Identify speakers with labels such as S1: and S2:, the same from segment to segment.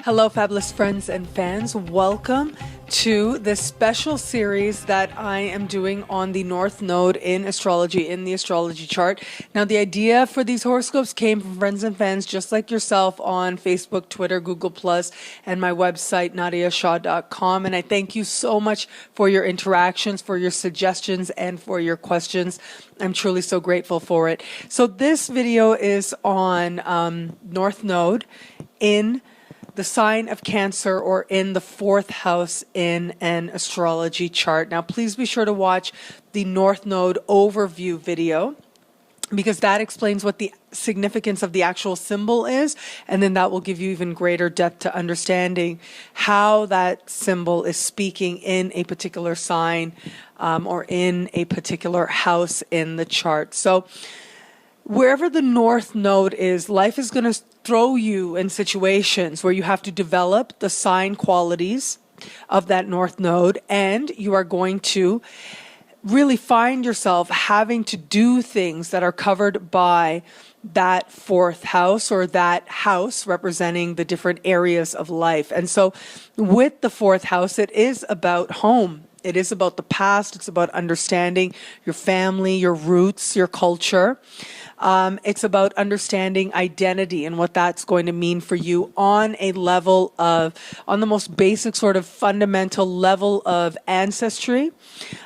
S1: Hello, fabulous friends and fans. Welcome to this special series that I am doing on the North Node in astrology, in the astrology chart. Now, the idea for these horoscopes came from friends and fans just like yourself on Facebook, Twitter, Google+, and my website, nadiyashah.com. And I thank you so much for your interactions, for your suggestions, and for your questions. I'm truly so grateful for it. So this video is on North Node in the sign of Cancer, or in the fourth house in an astrology chart. Now, please be sure to watch the North Node overview video, because that explains what the significance of the actual symbol is, and then that will give you even greater depth to understanding how that symbol is speaking in a particular sign or in a particular house in the chart. So wherever the North Node is, life is going to throw you in situations where you have to develop the sign qualities of that North Node, and you are going to really find yourself having to do things that are covered by that fourth house, or that house representing the different areas of life. And so with the fourth house, it is about home. It is about the past. It's about understanding your family, your roots, your culture. It's about understanding identity and what that's going to mean for you on a level of, on the most basic sort of fundamental level of ancestry,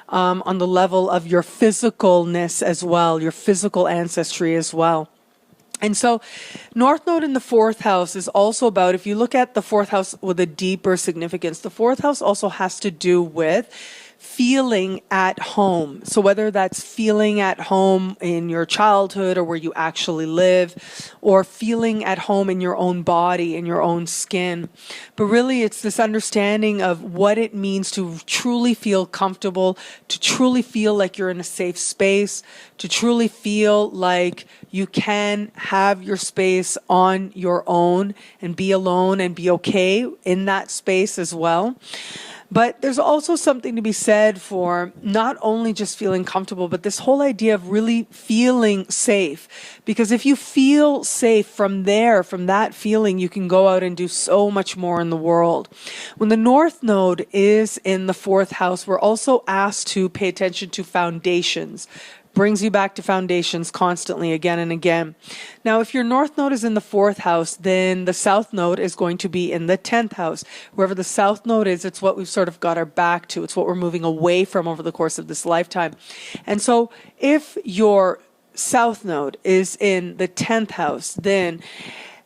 S1: on the level of your physicalness as well, your physical ancestry as well. And so North Node in the fourth house is also about, if you look at the fourth house with a deeper significance, the fourth house also has to do with feeling at home. So whether that's feeling at home in your childhood or where you actually live, or feeling at home in your own body, in your own skin. But really it's this understanding of what it means to truly feel comfortable, to truly feel like you're in a safe space, to truly feel like you can have your space on your own and be alone and be okay in that space as well. But there's also something to be said for not only just feeling comfortable, but this whole idea of really feeling safe. Because if you feel safe from there, from that feeling, you can go out and do so much more in the world. When the North Node is in the fourth house, we're also asked to pay attention to foundations. Brings you back to foundations constantly, again and again. Now, if your North Node is in the fourth house, then the South Node is going to be in the 10th house. Wherever the South Node is, it's what we've sort of got our back to. It's what we're moving away from over the course of this lifetime. And so if your South Node is in the 10th house, then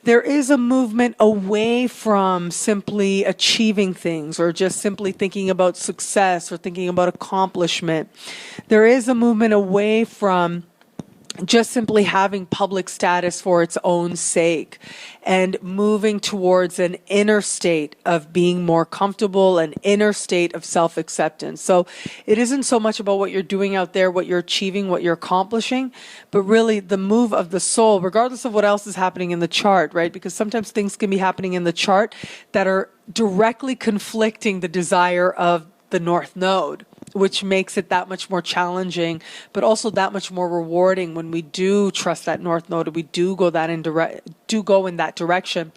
S1: there is a movement away from simply achieving things or just simply thinking about success or thinking about accomplishment. There is a movement away from just simply having public status for its own sake, and moving towards an inner state of being more comfortable, an inner state of self-acceptance. So it isn't so much about what you're doing out there, what you're achieving, what you're accomplishing, but really the move of the soul, regardless of what else is happening in the chart, right? Because sometimes things can be happening in the chart that are directly conflicting the desire of the North Node, which makes it that much more challenging, but also that much more rewarding when we do trust that North Node, and we do go in that direction.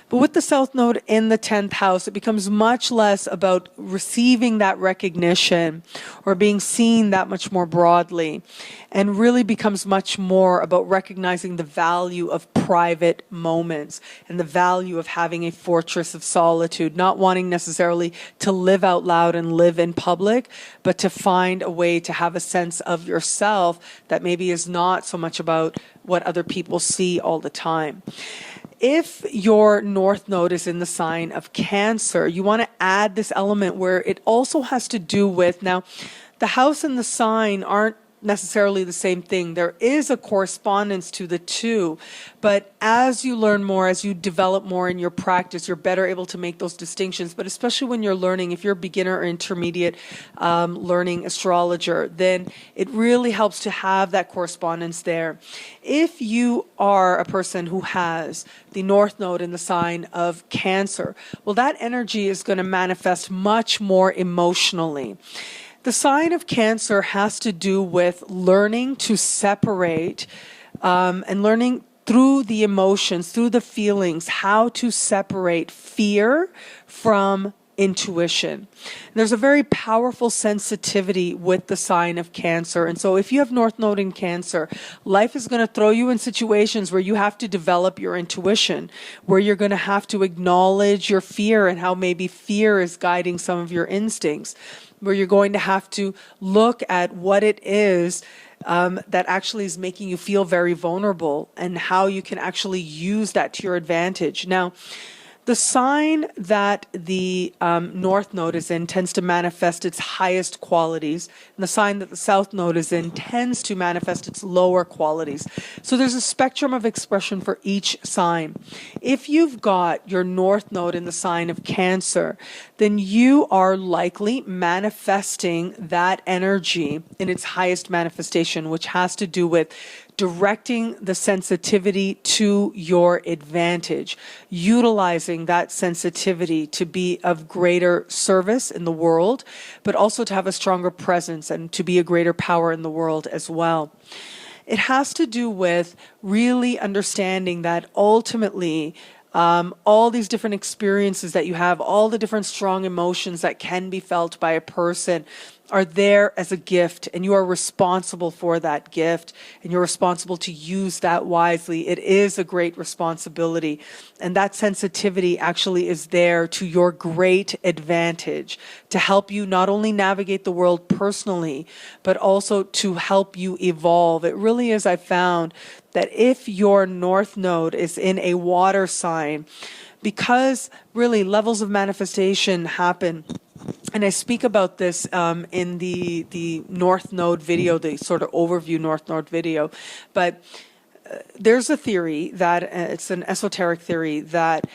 S1: But with the South Node in the 10th house, it becomes much less about receiving that recognition or being seen that much more broadly, and really becomes much more about recognizing the value of private moments and the value of having a fortress of solitude, not wanting necessarily to live out loud and live in public, but to find a way to have a sense of yourself that maybe is not so much about what other people see all the time. If your North Node is in the sign of Cancer, you want to add this element where it also has to do with, now, the house and the sign aren't necessarily the same thing. There is a correspondence to the two, but as you learn more, as you develop more in your practice, you're better able to make those distinctions. But especially when you're learning, if you're a beginner or intermediate learning astrologer, then it really helps to have that correspondence there. If you are a person who has the North Node in the sign of Cancer, well, that energy is going to manifest much more emotionally. The sign of Cancer has to do with learning to separate and learning through the emotions, through the feelings, how to separate fear from intuition. There's a very powerful sensitivity with the sign of Cancer. And so if you have North Node in Cancer, life is going to throw you in situations where you have to develop your intuition, where you're going to have to acknowledge your fear and how maybe fear is guiding some of your instincts, where you're going to have to look at what it is that actually is making you feel very vulnerable and how you can actually use that to your advantage. Now, the sign that the North Node is in tends to manifest its highest qualities, and the sign that the South Node is in tends to manifest its lower qualities. So there's a spectrum of expression for each sign. If you've got your North Node in the sign of Cancer, then you are likely manifesting that energy in its highest manifestation, which has to do with directing the sensitivity to your advantage, utilizing that sensitivity to be of greater service in the world, but also to have a stronger presence and to be a greater power in the world as well. It has to do with really understanding that ultimately all these different experiences that you have, all the different strong emotions that can be felt by a person are there as a gift, and you are responsible for that gift, and you're responsible to use that wisely. It is a great responsibility, and that sensitivity actually is there to your great advantage to help you not only navigate the world personally, but also to help you evolve. It really is, I found, that if your North Node is in a water sign, because really levels of manifestation happen, and I speak about this in the North Node video, the sort of overview North Node video. But there's a theory that, it's an esoteric theory, that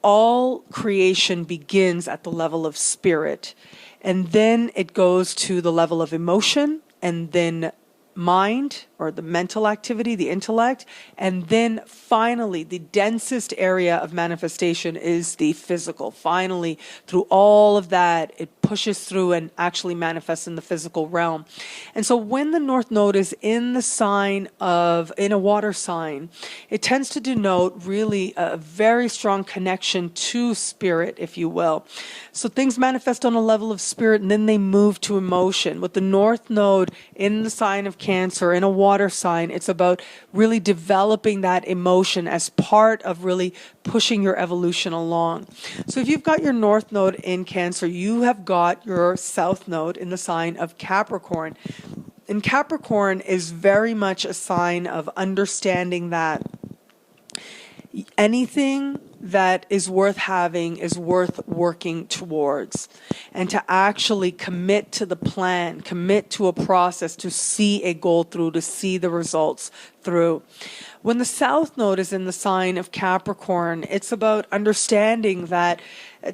S1: all creation begins at the level of spirit. And then it goes to the level of emotion, and then mind, or the mental activity, the intellect, and then finally the densest area of manifestation is the physical. Finally, through all of that, it pushes through and actually manifests in the physical realm. And so when the North Node is in the sign of, in a water sign, it tends to denote really a very strong connection to spirit, if you will. So things manifest on a level of spirit, and then they move to emotion. With the North Node in the sign of Cancer, in a water sign, it's about really developing that emotion as part of really pushing your evolution along. So if you've got your North Node in Cancer, you have got your South Node in the sign of Capricorn. And Capricorn is very much a sign of understanding that anything that is worth having is worth working towards, and to actually commit to the plan, commit to a process, to see a goal through, to see the results through. When the South Node is in the sign of Capricorn, it's about understanding that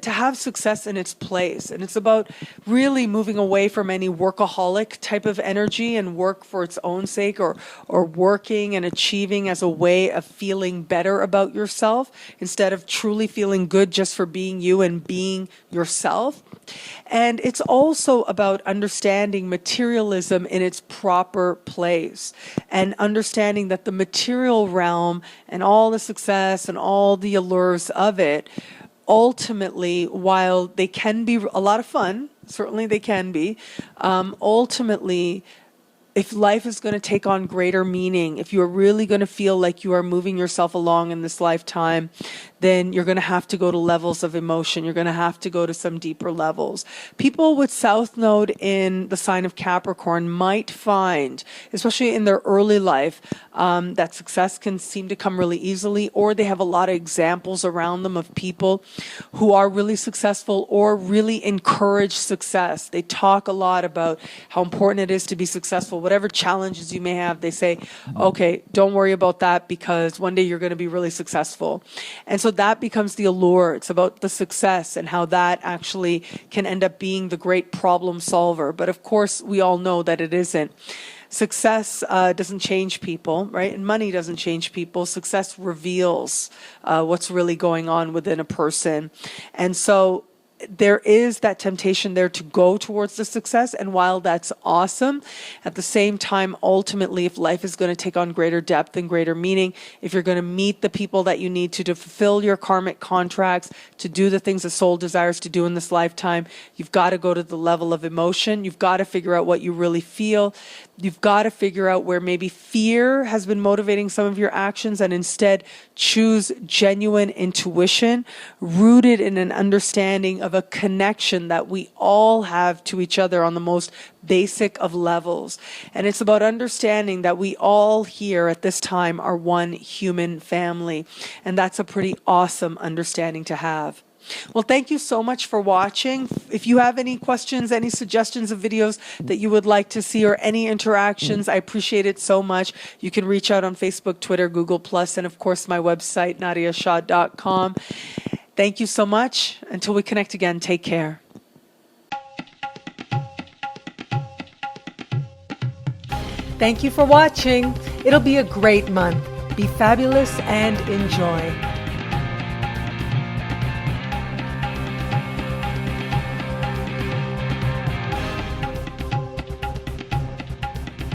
S1: to have success in its place, and it's about really moving away from any workaholic type of energy and work for its own sake, or working and achieving as a way of feeling better about yourself instead of truly feeling good just for being you and being yourself. And it's also about understanding materialism in its proper place, and understanding that the material realm and all the success and all the allures of it, ultimately, while they can be a lot of fun, certainly they can be, ultimately, if life is going to take on greater meaning, if you're really going to feel like you are moving yourself along in this lifetime, then you're going to have to go to levels of emotion. You're going to have to go to some deeper levels. People with South Node in the sign of Capricorn might find, especially in their early life, that success can seem to come really easily, or they have a lot of examples around them of people who are really successful or really encourage success. They talk a lot about how important it is to be successful. Whatever challenges you may have, they say, okay, don't worry about that, because one day you're going to be really successful. And so that becomes the allure. It's about the success and how that actually can end up being the great problem solver. But of course, we all know that it isn't. Success doesn't change people, right? And money doesn't change people. Success reveals what's really going on within a person. And so there is that temptation there to go towards the success. And while that's awesome, at the same time, ultimately, if life is going to take on greater depth and greater meaning, if you're going to meet the people that you need to fulfill your karmic contracts, to do the things the soul desires to do in this lifetime, you've got to go to the level of emotion. You've got to figure out what you really feel. You've got to figure out where maybe fear has been motivating some of your actions, and instead choose genuine intuition rooted in an understanding of a connection that we all have to each other on the most basic of levels. And it's about understanding that we all here at this time are one human family. And that's a pretty awesome understanding to have. Well, thank you so much for watching. If you have any questions, any suggestions of videos that you would like to see, or any interactions, I appreciate it so much. You can reach out on Facebook, Twitter, Google+, and of course my website, nadiyashah.com. Thank you so much. Until we connect again, take care. Thank you for watching. It'll be a great month. Be fabulous and enjoy.